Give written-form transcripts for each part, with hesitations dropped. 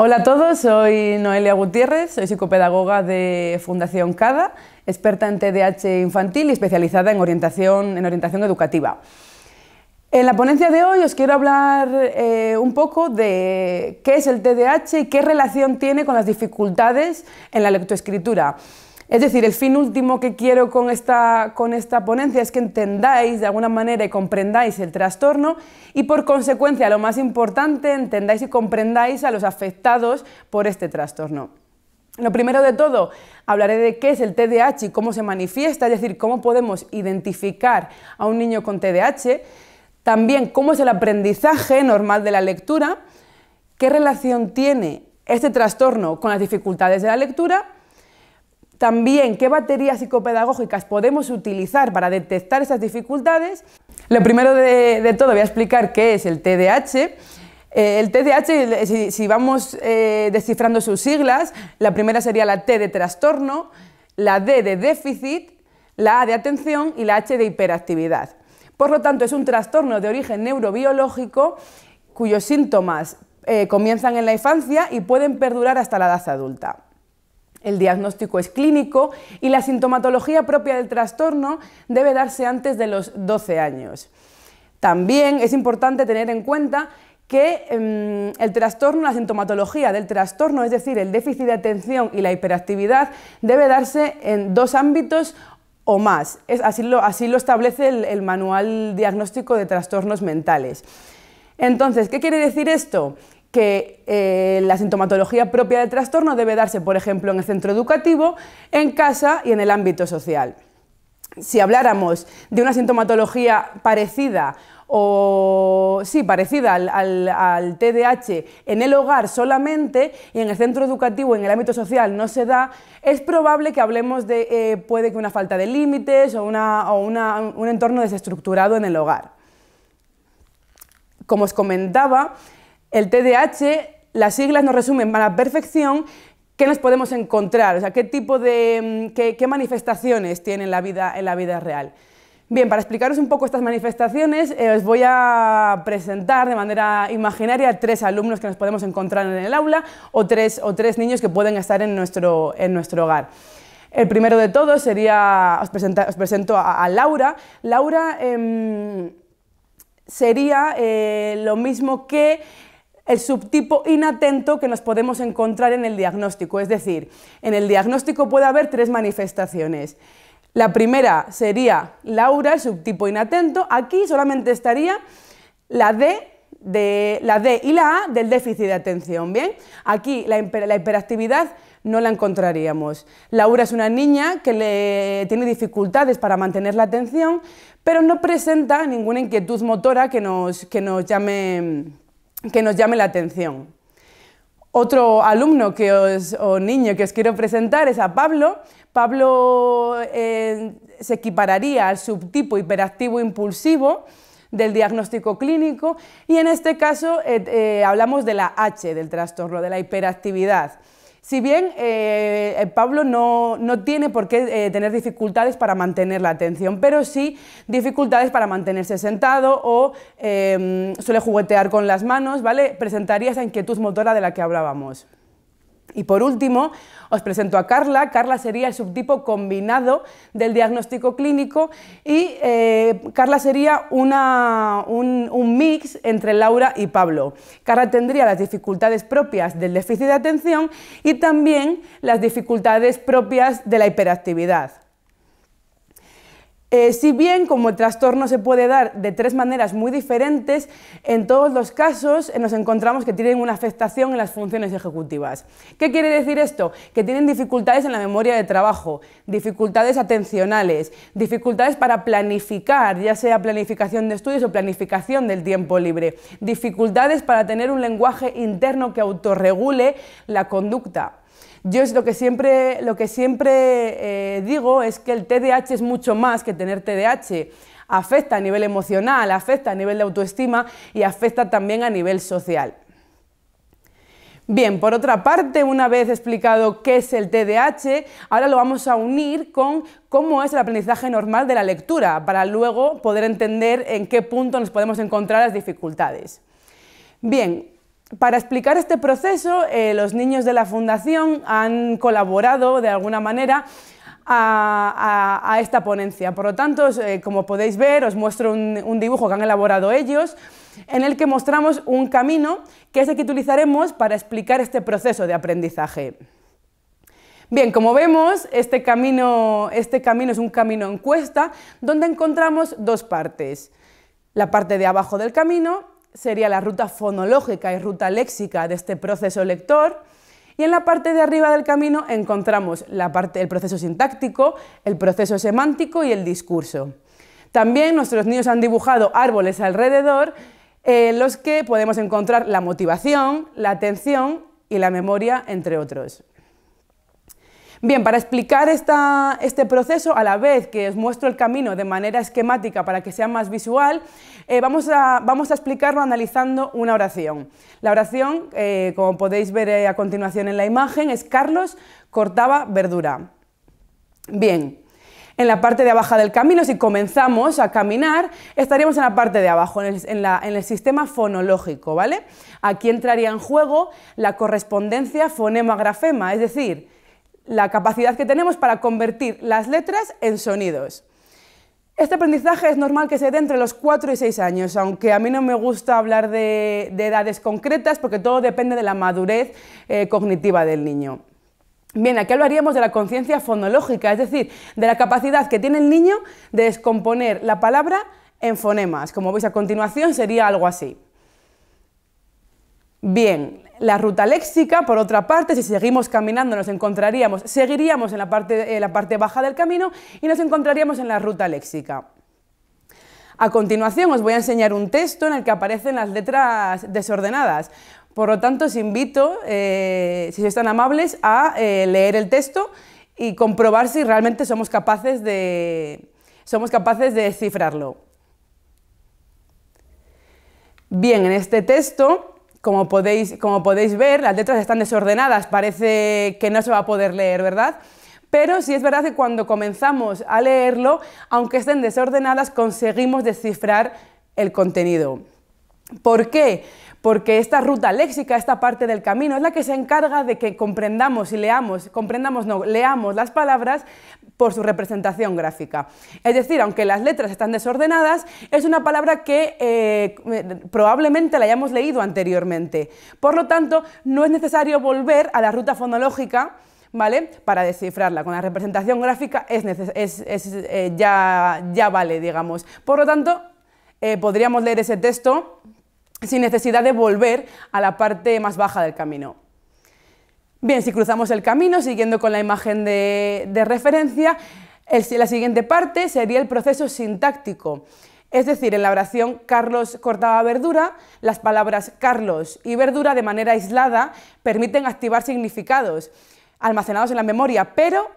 Hola a todos, soy Noelia Gutiérrez, soy psicopedagoga de Fundación CADA, experta en TDAH infantil y especializada en orientación educativa. En la ponencia de hoy os quiero hablar un poco de qué es el TDAH y qué relación tiene con las dificultades en la lectoescritura. Es decir, el fin último que quiero con esta ponencia es que entendáis de alguna manera y comprendáis el trastorno y, por consecuencia, lo más importante, entendáis y comprendáis a los afectados por este trastorno. Lo primero de todo, hablaré de qué es el TDAH y cómo se manifiesta, es decir, cómo podemos identificar a un niño con TDAH, también cómo es el aprendizaje normal de la lectura, qué relación tiene este trastorno con las dificultades de la lectura. También, ¿qué baterías psicopedagógicas podemos utilizar para detectar esas dificultades? Lo primero de todo voy a explicar qué es el TDAH. El TDAH, si vamos descifrando sus siglas, la primera sería la T de trastorno, la D de déficit, la A de atención y la H de hiperactividad. Por lo tanto, es un trastorno de origen neurobiológico cuyos síntomas comienzan en la infancia y pueden perdurar hasta la edad adulta. El diagnóstico es clínico y la sintomatología propia del trastorno debe darse antes de los 12 años. También es importante tener en cuenta que el trastorno, la sintomatología del trastorno, es decir, el déficit de atención y la hiperactividad, debe darse en dos ámbitos o más. Así lo establece el Manual Diagnóstico de Trastornos Mentales. Entonces, ¿qué quiere decir esto? Que la sintomatología propia del trastorno debe darse, por ejemplo, en el centro educativo, en casa y en el ámbito social. Si habláramos de una sintomatología parecida al TDAH en el hogar solamente y en el centro educativo y en el ámbito social no se da, es probable que hablemos de puede que una falta de límites o un entorno desestructurado en el hogar. Como os comentaba, el TDAH, las siglas nos resumen a la perfección qué nos podemos encontrar, o sea, qué manifestaciones tiene en la vida real. Bien, para explicaros un poco estas manifestaciones, os voy a presentar de manera imaginaria tres alumnos que nos podemos encontrar en el aula o tres niños que pueden estar en nuestro hogar. El primero de todos sería, os presento a Laura. Laura sería lo mismo que el subtipo inatento que nos podemos encontrar en el diagnóstico, es decir, en el diagnóstico puede haber tres manifestaciones. La primera sería Laura, el subtipo inatento, aquí solamente estaría la D y la A del déficit de atención, ¿bien? Aquí la hiperactividad no la encontraríamos. Laura es una niña que tiene dificultades para mantener la atención, pero no presenta ninguna inquietud motora que nos llame la atención. Otro alumno o niño que os quiero presentar es a Pablo. Pablo se equipararía al subtipo hiperactivo impulsivo del diagnóstico clínico y en este caso hablamos de la H del trastorno, de la hiperactividad. Si bien Pablo no tiene por qué tener dificultades para mantener la atención, pero sí dificultades para mantenerse sentado o suele juguetear con las manos, ¿vale? Presentaría esa inquietud motora de la que hablábamos. Y por último, os presento a Carla. Carla sería el subtipo combinado del diagnóstico clínico y Carla sería un mix entre Laura y Pablo. Carla tendría las dificultades propias del déficit de atención y también las dificultades propias de la hiperactividad. Si bien como el trastorno se puede dar de tres maneras muy diferentes, en todos los casos nos encontramos que tienen una afectación en las funciones ejecutivas. ¿Qué quiere decir esto? Que tienen dificultades en la memoria de trabajo, dificultades atencionales, dificultades para planificar, ya sea planificación de estudios o planificación del tiempo libre, dificultades para tener un lenguaje interno que autorregule la conducta. Yo lo que siempre digo es que el TDAH es mucho más que tener TDAH. Afecta a nivel emocional, afecta a nivel de autoestima y afecta también a nivel social. Bien, por otra parte, una vez explicado qué es el TDAH, ahora lo vamos a unir con cómo es el aprendizaje normal de la lectura, para luego poder entender en qué punto nos podemos encontrar las dificultades. Bien, Para explicar este proceso, los niños de la Fundación han colaborado de alguna manera a esta ponencia. Por lo tanto, como podéis ver, os muestro un dibujo que han elaborado ellos, en el que mostramos un camino que es el que utilizaremos para explicar este proceso de aprendizaje. Bien, como vemos, este camino es un camino en cuesta donde encontramos dos partes. La parte de abajo del camino sería la ruta fonológica y ruta léxica de este proceso lector, y en la parte de arriba del camino encontramos el proceso sintáctico, el proceso semántico y el discurso. También nuestros niños han dibujado árboles alrededor en los que podemos encontrar la motivación, la atención y la memoria, entre otros. Bien, para explicar este proceso, a la vez que os muestro el camino de manera esquemática para que sea más visual, vamos a explicarlo analizando una oración. La oración, como podéis ver a continuación en la imagen, es Carlos cortaba verdura. Bien, en la parte de abajo del camino, si comenzamos a caminar, estaríamos en la parte de abajo, en el sistema fonológico, ¿vale? Aquí entraría en juego la correspondencia fonema-grafema, es decir, la capacidad que tenemos para convertir las letras en sonidos. Este aprendizaje es normal que se dé entre los 4 y 6 años, aunque a mí no me gusta hablar de edades concretas porque todo depende de la madurez cognitiva del niño. Bien, aquí hablaríamos de la conciencia fonológica, es decir, de la capacidad que tiene el niño de descomponer la palabra en fonemas. Como veis a continuación sería algo así. Bien, la ruta léxica, por otra parte, si seguimos caminando seguiríamos en la parte baja del camino y nos encontraríamos en la ruta léxica. A continuación os voy a enseñar un texto en el que aparecen las letras desordenadas. Por lo tanto, os invito, si sois tan amables, a leer el texto y comprobar si realmente somos capaces de descifrarlo. Bien, en este texto, como podéis ver, las letras están desordenadas, parece que no se va a poder leer, ¿verdad? Pero sí es verdad que cuando comenzamos a leerlo, aunque estén desordenadas, conseguimos descifrar el contenido. ¿Por qué? Porque esta ruta léxica, esta parte del camino, es la que se encarga de que leamos las palabras por su representación gráfica. Es decir, aunque las letras están desordenadas, es una palabra que probablemente la hayamos leído anteriormente. Por lo tanto, no es necesario volver a la ruta fonológica, ¿vale?, para descifrarla. Con la representación gráfica ya vale, digamos. Por lo tanto, podríamos leer ese texto sin necesidad de volver a la parte más baja del camino. Bien, si cruzamos el camino, siguiendo con la imagen de referencia, la siguiente parte sería el proceso sintáctico. Es decir, en la oración Carlos cortaba verdura, las palabras Carlos y verdura de manera aislada permiten activar significados almacenados en la memoria, pero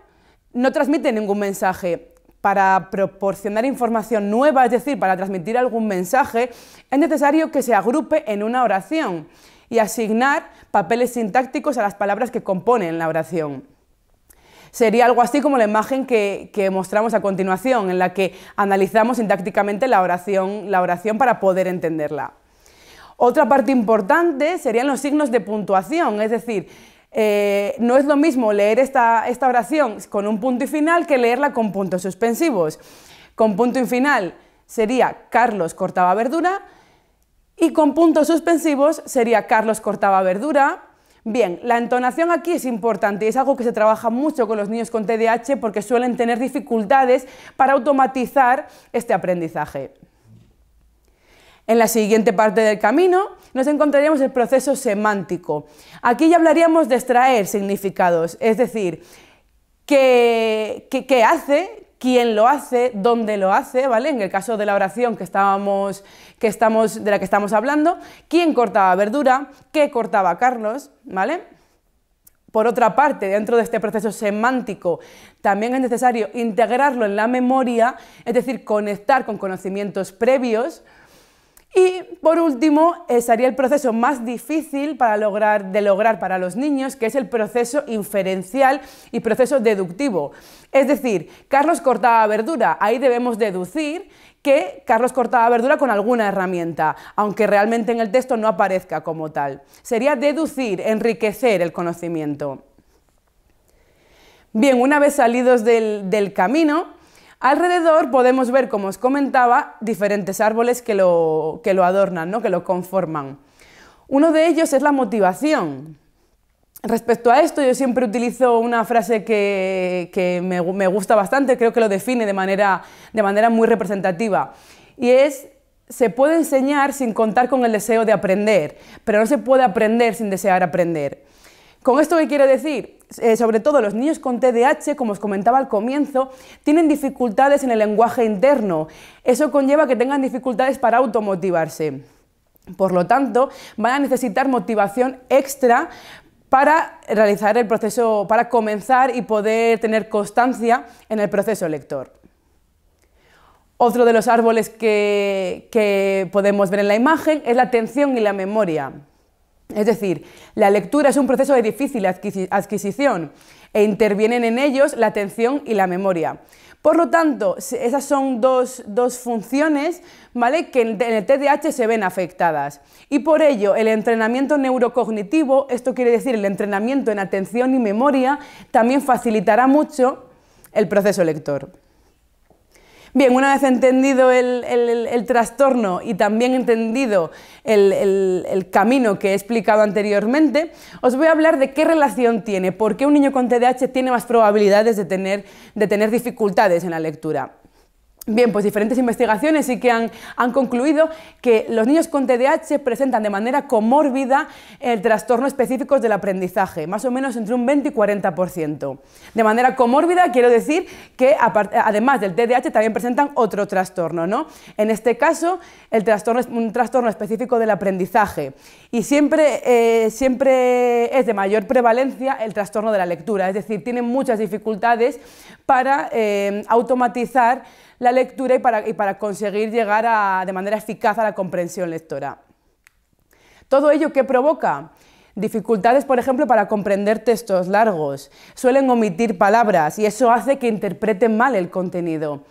no transmiten ningún mensaje. Para proporcionar información nueva, es decir, para transmitir algún mensaje, es necesario que se agrupe en una oración y asignar papeles sintácticos a las palabras que componen la oración. Sería algo así como la imagen que mostramos a continuación, en la que analizamos sintácticamente la oración para poder entenderla. Otra parte importante serían los signos de puntuación, es decir, no es lo mismo leer esta oración con un punto y final que leerla con puntos suspensivos. Con punto y final sería Carlos cortaba verdura y con puntos suspensivos sería Carlos cortaba verdura. Bien, la entonación aquí es importante y es algo que se trabaja mucho con los niños con TDAH porque suelen tener dificultades para automatizar este aprendizaje. En la siguiente parte del camino nos encontraríamos el proceso semántico. Aquí ya hablaríamos de extraer significados, es decir, qué hace, quién lo hace, dónde lo hace, ¿vale? En el caso de la oración de la que estamos hablando, quién cortaba verdura, qué cortaba Carlos, ¿vale? Por otra parte, dentro de este proceso semántico, también es necesario integrarlo en la memoria, es decir, conectar con conocimientos previos. Y, por último, sería el proceso más difícil de lograr para los niños, que es el proceso inferencial y proceso deductivo. Es decir, Carlos cortaba verdura, ahí debemos deducir que Carlos cortaba verdura con alguna herramienta, aunque realmente en el texto no aparezca como tal. Sería deducir, enriquecer el conocimiento. Bien, una vez salidos del camino, alrededor podemos ver, como os comentaba, diferentes árboles que lo adornan, ¿no? Que lo conforman. Uno de ellos es la motivación. Respecto a esto, yo siempre utilizo una frase que me gusta bastante, creo que lo define de manera muy representativa, y es: se puede enseñar sin contar con el deseo de aprender, pero no se puede aprender sin desear aprender. ¿Con esto qué quiero decir? Sobre todo los niños con TDAH, como os comentaba al comienzo, tienen dificultades en el lenguaje interno. Eso conlleva que tengan dificultades para automotivarse. Por lo tanto, van a necesitar motivación extra para realizar el proceso, para comenzar y poder tener constancia en el proceso lector. Otro de los árboles que podemos ver en la imagen es la atención y la memoria. Es decir, la lectura es un proceso de difícil adquisición e intervienen en ellos la atención y la memoria. Por lo tanto, esas son dos funciones, ¿vale?, que en el TDAH se ven afectadas. Y por ello, el entrenamiento neurocognitivo, esto quiere decir el entrenamiento en atención y memoria, también facilitará mucho el proceso lector. Bien, una vez entendido el trastorno y también entendido el camino que he explicado anteriormente, os voy a hablar de qué relación tiene, por qué un niño con TDAH tiene más probabilidades de tener dificultades en la lectura. Bien, pues diferentes investigaciones sí que han concluido que los niños con TDAH presentan de manera comórbida trastornos específicos del aprendizaje, más o menos entre un 20 y 40%. De manera comórbida quiero decir que además del TDAH también presentan otro trastorno, ¿no? En este caso, el trastorno es un trastorno específico del aprendizaje y siempre es de mayor prevalencia el trastorno de la lectura, es decir, tienen muchas dificultades para automatizar la lectura y para conseguir llegar de manera eficaz a la comprensión lectora. ¿Todo ello qué provoca? Dificultades, por ejemplo, para comprender textos largos. Suelen omitir palabras y eso hace que interpreten mal el contenido.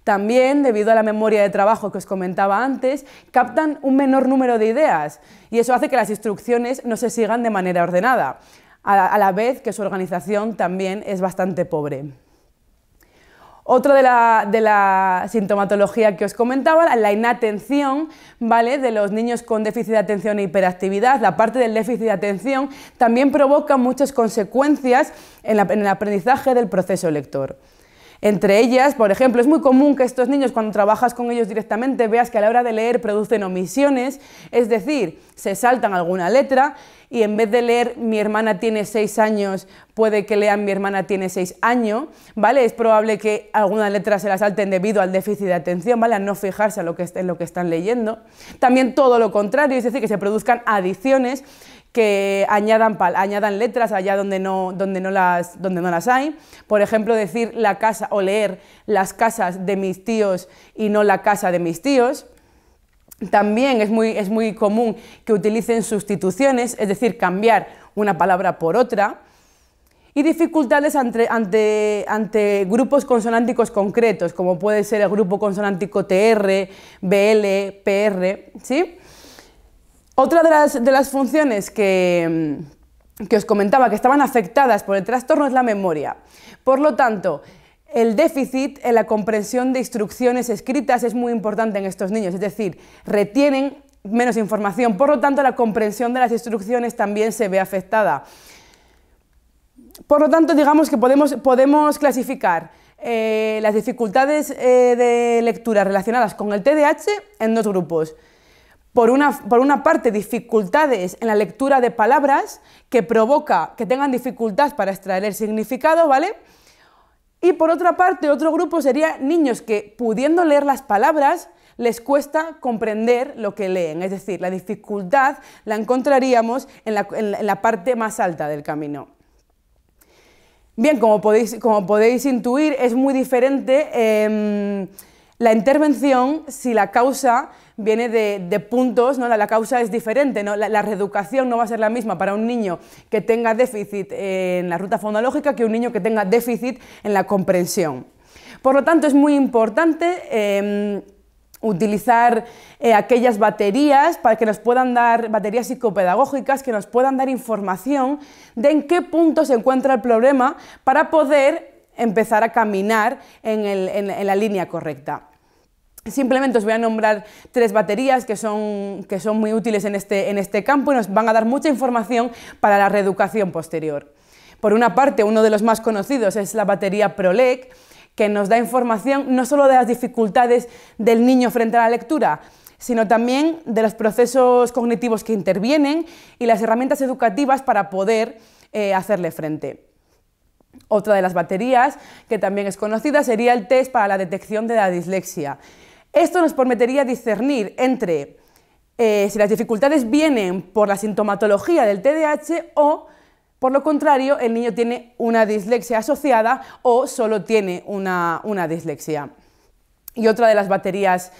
También, debido a la memoria de trabajo que os comentaba antes, captan un menor número de ideas y eso hace que las instrucciones no se sigan de manera ordenada, a la vez que su organización también es bastante pobre. Otro de la sintomatología que os comentaba, la inatención, ¿vale?, de los niños con déficit de atención e hiperactividad. La parte del déficit de atención también provoca muchas consecuencias en el aprendizaje del proceso lector. Entre ellas, por ejemplo, es muy común que estos niños, cuando trabajas con ellos directamente, veas que a la hora de leer producen omisiones, es decir, se saltan alguna letra y en vez de leer mi hermana tiene 6 años, puede que lean mi hermana tiene 6 años, ¿vale? Es probable que alguna letra se la salten debido al déficit de atención, ¿vale?, a no fijarse en lo que están leyendo. También todo lo contrario, es decir, que se produzcan adiciones que añadan letras allá donde no las hay. Por ejemplo, decir la casa o leer las casas de mis tíos y no la casa de mis tíos. También es muy común que utilicen sustituciones, es decir, cambiar una palabra por otra. Y dificultades ante grupos consonánticos concretos, como puede ser el grupo consonántico TR, BL, PR, ¿sí? Otra de las funciones que os comentaba que estaban afectadas por el trastorno es la memoria. Por lo tanto, el déficit en la comprensión de instrucciones escritas es muy importante en estos niños, es decir, retienen menos información, por lo tanto la comprensión de las instrucciones también se ve afectada. Por lo tanto, digamos que podemos clasificar las dificultades de lectura relacionadas con el TDAH en dos grupos. Por una parte, dificultades en la lectura de palabras que provoca que tengan dificultad para extraer el significado, ¿vale? Y por otra parte, otro grupo sería niños que, pudiendo leer las palabras, les cuesta comprender lo que leen, es decir, la dificultad la encontraríamos en la parte más alta del camino. Bien, como podéis intuir, es muy diferente la intervención si la causa viene de puntos, ¿no? La causa es diferente, ¿no? La reeducación no va a ser la misma para un niño que tenga déficit en la ruta fonológica que un niño que tenga déficit en la comprensión. Por lo tanto, es muy importante utilizar aquellas baterías para que nos puedan dar, baterías psicopedagógicas, que nos puedan dar información de en qué punto se encuentra el problema para poder empezar a caminar en la línea correcta. Simplemente os voy a nombrar 3 baterías que son muy útiles en este campo y nos van a dar mucha información para la reeducación posterior. Por una parte, uno de los más conocidos es la batería ProLEC, que nos da información no solo de las dificultades del niño frente a la lectura, sino también de los procesos cognitivos que intervienen y las herramientas educativas para poder hacerle frente. Otra de las baterías, que también es conocida, sería el test para la detección de la dislexia. Esto nos permitiría discernir entre si las dificultades vienen por la sintomatología del TDAH o, por lo contrario, el niño tiene una dislexia asociada o solo tiene una dislexia. Y otra de las baterías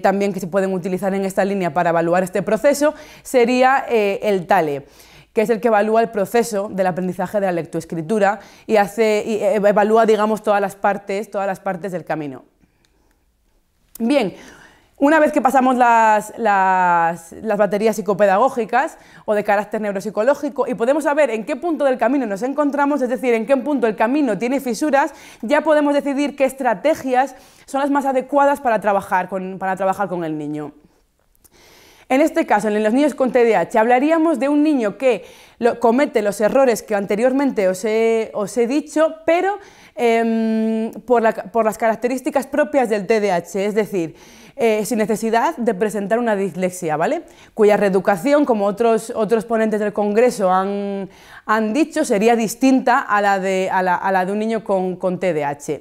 también que se pueden utilizar en esta línea para evaluar este proceso sería el TALE, que es el que evalúa el proceso del aprendizaje de la lectoescritura y evalúa, digamos, todas las partes del camino. Bien. Una vez que pasamos las baterías psicopedagógicas o de carácter neuropsicológico y podemos saber en qué punto del camino nos encontramos, es decir, en qué punto el camino tiene fisuras, ya podemos decidir qué estrategias son las más adecuadas para trabajar con el niño. En este caso, en los niños con TDAH, hablaríamos de un niño que comete los errores que anteriormente os he dicho, pero por las características propias del TDAH, es decir, sin necesidad de presentar una dislexia, ¿vale? Cuya reeducación, como otros ponentes del Congreso han dicho, sería distinta a la de un niño con TDAH.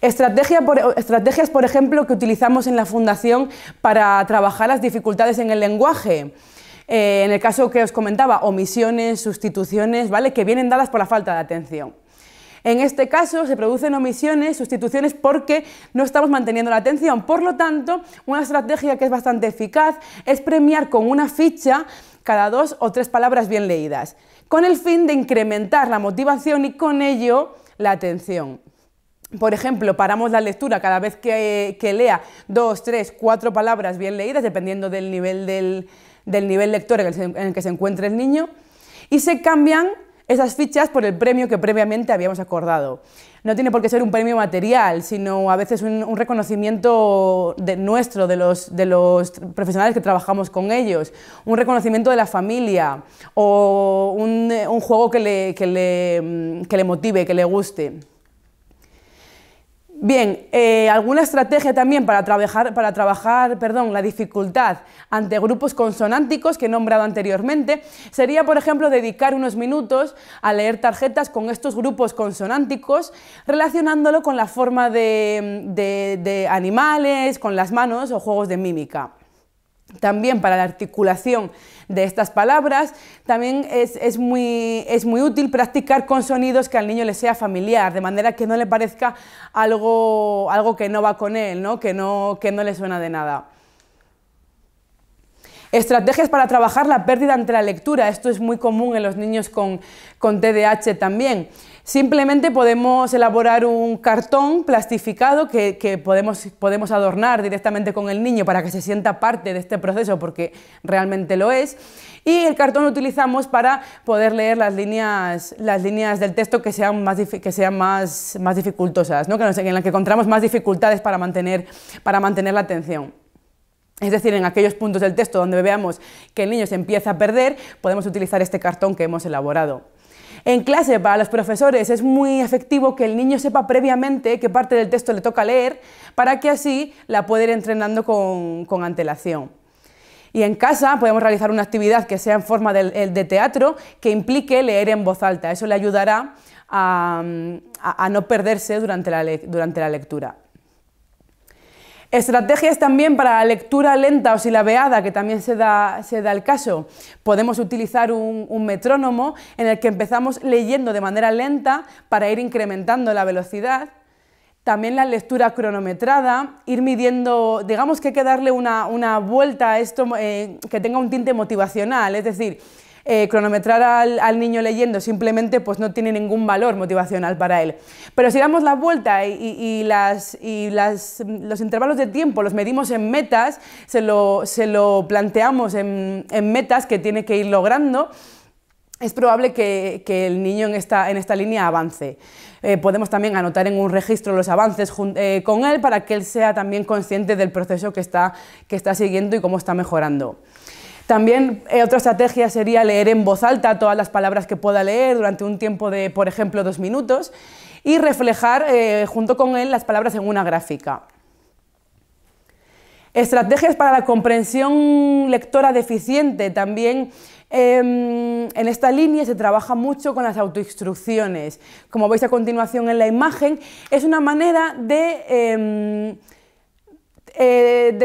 Estrategias, por ejemplo, que utilizamos en la Fundación para trabajar las dificultades en el lenguaje. En el caso que os comentaba, omisiones, sustituciones, ¿vale? Que vienen dadas por la falta de atención. En este caso se producen omisiones, sustituciones porque no estamos manteniendo la atención. Por lo tanto, una estrategia que es bastante eficaz es premiar con una ficha cada 2 o 3 palabras bien leídas, con el fin de incrementar la motivación y con ello la atención. Por ejemplo, paramos la lectura cada vez que lea 2, 3, 4 palabras bien leídas, dependiendo del nivel lector en el que se encuentre el niño, y se cambian esas fichas por el premio que previamente habíamos acordado. No tiene por qué ser un premio material, sino a veces un reconocimiento nuestro, de los profesionales que trabajamos con ellos, un reconocimiento de la familia o un juego que le motive, que le guste. Bien, alguna estrategia también para trabajar la dificultad ante grupos consonánticos que he nombrado anteriormente sería, por ejemplo, dedicar unos minutos a leer tarjetas con estos grupos consonánticos, relacionándolo con la forma de animales, con las manos o juegos de mímica. También para la articulación de estas palabras, también es muy útil practicar con sonidos que al niño le sea familiar, de manera que no le parezca algo que no va con él, ¿no? Que no le suena de nada. Estrategias para trabajar la pérdida ante la lectura. Esto es muy común en los niños con TDAH también. Simplemente podemos elaborar un cartón plastificado que podemos adornar directamente con el niño para que se sienta parte de este proceso, porque realmente lo es. Y el cartón lo utilizamos para poder leer las líneas del texto que sean más dificultosas, ¿no? En las que encontramos más dificultades para mantener la atención. Es decir, en aquellos puntos del texto donde veamos que el niño se empieza a perder, podemos utilizar este cartón que hemos elaborado. En clase, para los profesores, es muy efectivo que el niño sepa previamente qué parte del texto le toca leer, para que así la pueda ir entrenando con antelación. Y en casa podemos realizar una actividad que sea en forma de teatro, que implique leer en voz alta. Eso le ayudará a no perderse durante la lectura. Estrategias también para la lectura lenta o silabeada, que también se da el caso. Podemos utilizar un metrónomo en el que empezamos leyendo de manera lenta para ir incrementando la velocidad. También la lectura cronometrada, ir midiendo, digamos que hay que darle una vuelta a esto que tenga un tinte motivacional, es decir, cronometrar al niño leyendo simplemente pues no tiene ningún valor motivacional para él. Pero si damos la vuelta y los intervalos de tiempo los medimos en metas, se lo planteamos en metas que tiene que ir logrando, es probable que el niño en esta línea avance. Podemos también anotar en un registro los avances con él para que él sea también consciente del proceso que está siguiendo y cómo está mejorando. También otra estrategia sería leer en voz alta todas las palabras que pueda leer durante un tiempo de, por ejemplo, 2 minutos y reflejar junto con él las palabras en una gráfica. Estrategias para la comprensión lectora deficiente. También en esta línea se trabaja mucho con las autoinstrucciones. Como veis a continuación en la imagen, es una manera de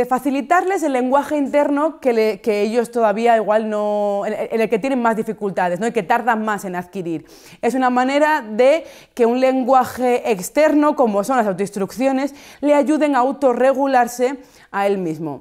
facilitarles el lenguaje interno que ellos todavía igual no, en el que tienen más dificultades, ¿no? Y que tardan más en adquirir. Es una manera de que un lenguaje externo, como son las autoinstrucciones, le ayuden a autorregularse a él mismo.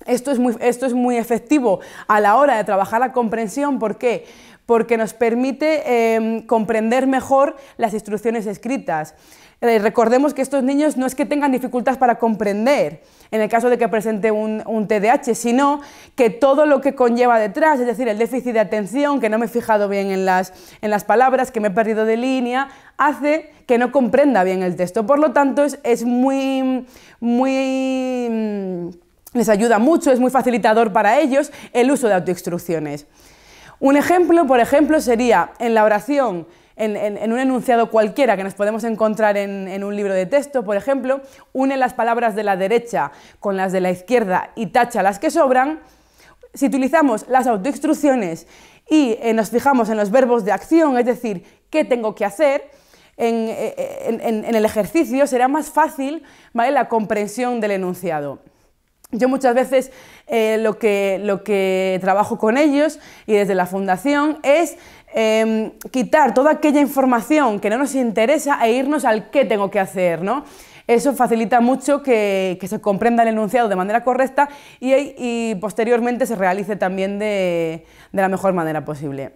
Esto es muy efectivo a la hora de trabajar la comprensión. ¿Por qué? Porque nos permite comprender mejor las instrucciones escritas. Recordemos que estos niños no es que tengan dificultad para comprender, en el caso de que presente un TDAH, sino que todo lo que conlleva detrás, es decir, el déficit de atención, que no me he fijado bien en las palabras, que me he perdido de línea, hace que no comprenda bien el texto. Por lo tanto, les ayuda mucho, es muy facilitador para ellos el uso de autoinstrucciones. Un ejemplo, por ejemplo, sería en la oración, en un enunciado cualquiera que nos podemos encontrar en un libro de texto, por ejemplo, une las palabras de la derecha con las de la izquierda y tacha las que sobran. Si utilizamos las autoinstrucciones y nos fijamos en los verbos de acción, es decir, qué tengo que hacer, en el ejercicio será más fácil, ¿vale?, la comprensión del enunciado. Yo muchas veces lo que trabajo con ellos y desde la fundación es quitar toda aquella información que no nos interesa e irnos al qué tengo que hacer, ¿no? Eso facilita mucho que se comprenda el enunciado de manera correcta y posteriormente se realice también de la mejor manera posible.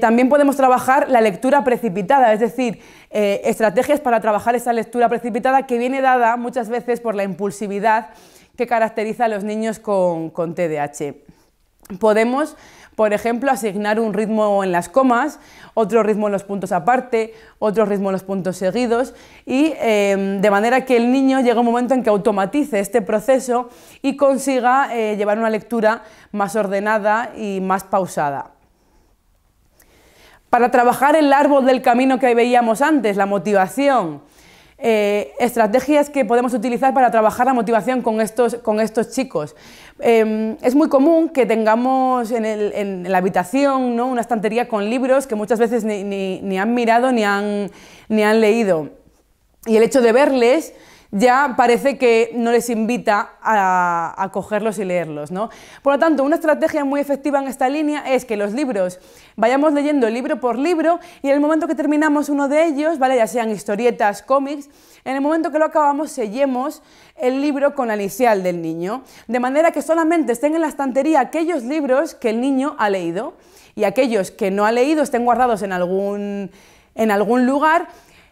También podemos trabajar la lectura precipitada, es decir, estrategias para trabajar esa lectura precipitada que viene dada muchas veces por la impulsividad que caracteriza a los niños con TDAH. Podemos, por ejemplo, asignar un ritmo en las comas, otro ritmo en los puntos aparte, otro ritmo en los puntos seguidos y de manera que el niño llegue a un momento en que automatice este proceso y consiga llevar una lectura más ordenada y más pausada. Para trabajar el árbol del camino que veíamos antes, la motivación, estrategias que podemos utilizar para trabajar la motivación con estos chicos. Es muy común que tengamos en la habitación, ¿no?, una estantería con libros que muchas veces ni han mirado ni han leído. Y el hecho de verles ya parece que no les invita a cogerlos y leerlos, ¿no? Por lo tanto, una estrategia muy efectiva en esta línea es que los libros vayamos leyendo libro por libro y en el momento que terminamos uno de ellos, ¿vale?, ya sean historietas, cómics, en el momento que lo acabamos sellemos el libro con la inicial del niño, de manera que solamente estén en la estantería aquellos libros que el niño ha leído y aquellos que no ha leído estén guardados en algún lugar.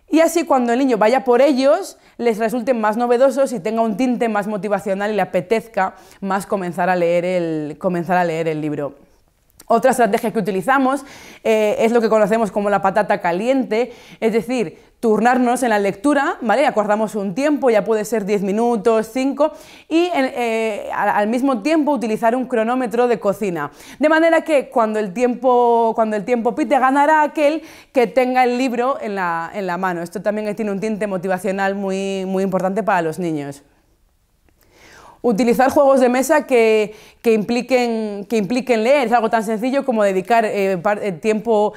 Y así cuando el niño vaya por ellos, les resulten más novedosos y tenga un tinte más motivacional y le apetezca más comenzar a leer el libro. Otra estrategia que utilizamos es lo que conocemos como la patata caliente, es decir, turnarnos en la lectura, ¿vale? Acordamos un tiempo, ya puede ser 10 minutos, 5, y al mismo tiempo utilizar un cronómetro de cocina. De manera que cuando el tiempo pite, ganará aquel que tenga el libro en la mano. Esto también tiene un tinte motivacional muy importante para los niños. Utilizar juegos de mesa que impliquen leer, es algo tan sencillo como dedicar el tiempo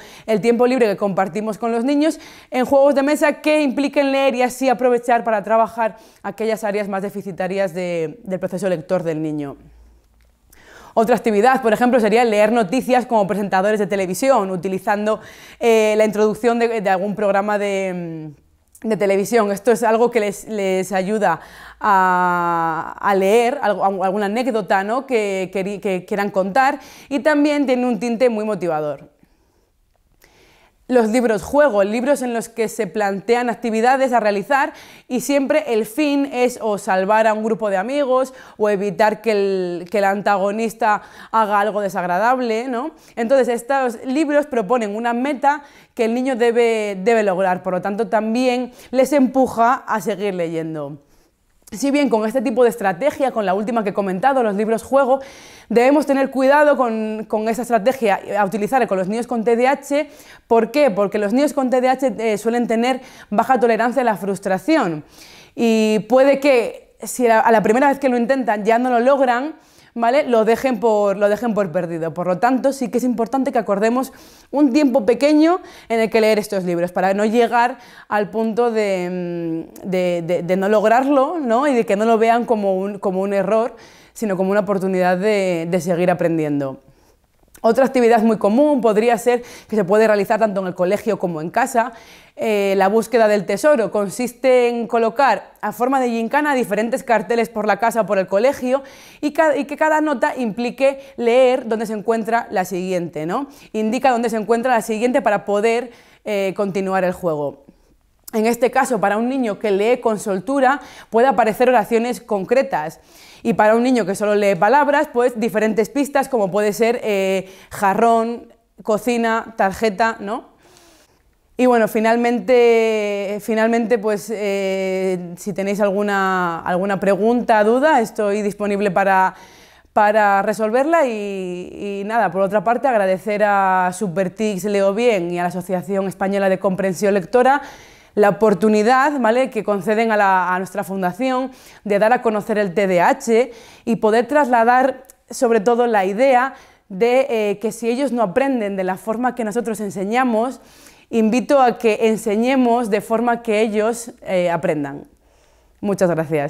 libre que compartimos con los niños en juegos de mesa que impliquen leer y así aprovechar para trabajar aquellas áreas más deficitarias del proceso lector del niño. Otra actividad, por ejemplo, sería leer noticias como presentadores de televisión, utilizando la introducción de algún programa de de televisión. Esto es algo que les ayuda a leer alguna anécdota, ¿no?, que quieran contar, y también tiene un tinte muy motivador. Los libros juego, libros en los que se plantean actividades a realizar y siempre el fin es o salvar a un grupo de amigos o evitar que el antagonista haga algo desagradable, ¿no? Entonces estos libros proponen una meta que el niño debe lograr, por lo tanto también les empuja a seguir leyendo. Si bien con este tipo de estrategia, con la última que he comentado, los libros juego, debemos tener cuidado con esa estrategia a utilizar con los niños con TDAH. ¿Por qué? Porque los niños con TDAH suelen tener baja tolerancia a la frustración y puede que si a la primera vez que lo intentan ya no lo logran, ¿vale?, lo dejen por perdido. Por lo tanto, sí que es importante que acordemos un tiempo pequeño en el que leer estos libros para no llegar al punto de no lograrlo, ¿no?, y de que no lo vean como un error, sino como una oportunidad de seguir aprendiendo. Otra actividad muy común podría ser, que se puede realizar tanto en el colegio como en casa, la búsqueda del tesoro. Consiste en colocar a forma de gincana diferentes carteles por la casa o por el colegio y que cada nota implique leer dónde se encuentra la siguiente, ¿no? Indica dónde se encuentra la siguiente para poder continuar el juego. En este caso, para un niño que lee con soltura, puede aparecer oraciones concretas. Y para un niño que solo lee palabras, pues diferentes pistas, como puede ser jarrón, cocina, tarjeta, ¿no? Y bueno, finalmente pues, si tenéis alguna pregunta, duda, estoy disponible para resolverla y nada, por otra parte, agradecer a Supertics Leo Bien y a la Asociación Española de Comprensión Lectora la oportunidad, ¿vale?, que conceden a nuestra fundación de dar a conocer el TDAH y poder trasladar sobre todo la idea de que si ellos no aprenden de la forma que nosotros enseñamos, invito a que enseñemos de forma que ellos aprendan. Muchas gracias.